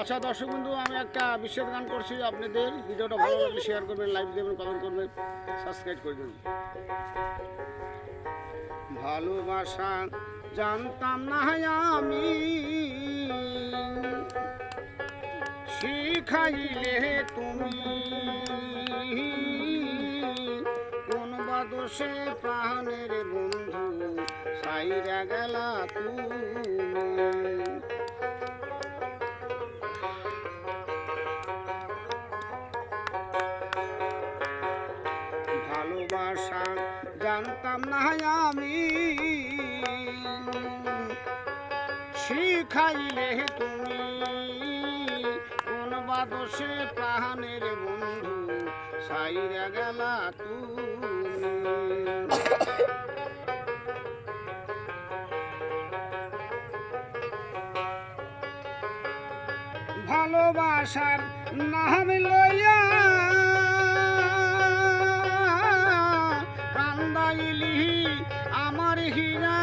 আচ্ছা দর্শক বন্ধু, আমি একটা বিশেষ গান করছি আপনাদের। ভিডিওটা ভালো লাগলে শেয়ার করবেন, লাইক দেবেন, কমেন্ট করবেন, সাবস্ক্রাইব করে দেবেন। ভালোবাসা জানতাম না আমি, শিখাইলে তুমি কোন বা দোষে প্রাণের বন্ধু সাইরা গেলা তুমি। ভালোবাসা জানতাম না আমি, শিখাইলে তুমি কোন বা দোষে প্রাণের বন্ধু সাইরা গেলা তুমি। ভালোবাসার নাম লইয়া কান্দাইলি আমার হীরা,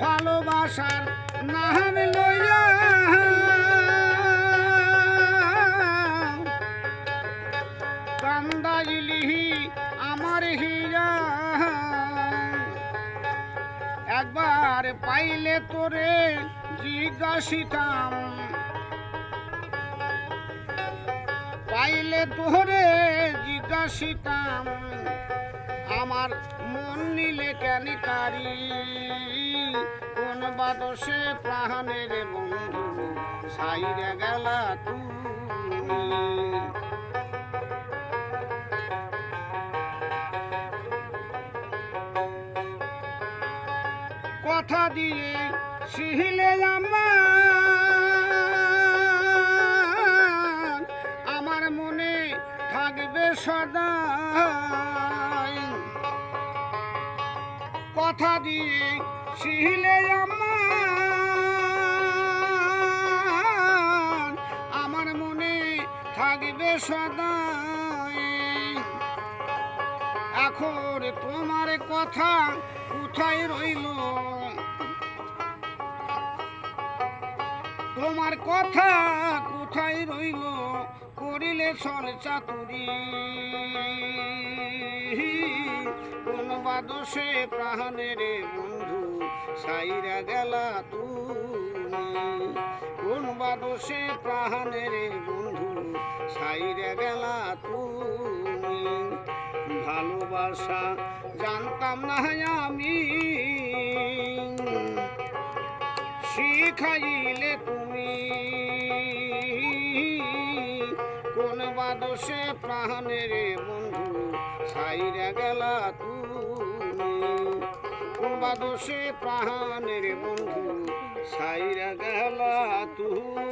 ভালোবাসার নাম লইয়া কান্দাইলি আমার হীরা। একবার পাইলে তোরে জিজ্ঞাসিতাম, পাইলে তোরে জিজ্ঞাসিতাম, আমার মন নিলে কেন কারি কোন বা দোষে প্রাণের বন্ধু সাইরা গেলা তুমি। কথা দিয়ে ছিলে আমার মনে থাকবে সদা, কথা দিয়ে ছিলে আমার মনে থাকবে সদা। এখন তোমার কথা কোথায় রইল, তোমার কথা কোথায় রইল, করিলে চল চাতুরি কোন বা দোষে প্রাণের বন্ধু সাইরা গেলা তুমি। কোন বা দোষে প্রাণের বন্ধু সাইরা গেলা তুমি। ভালোবাসা জানতাম না আমি, শিখাইলে তুমি কোন বা দোষে প্রাণের বন্ধু সাইরা গেলা তুমি। কোন বা দোষে প্রাণের বন্ধু সাইরা গেলা তুমি।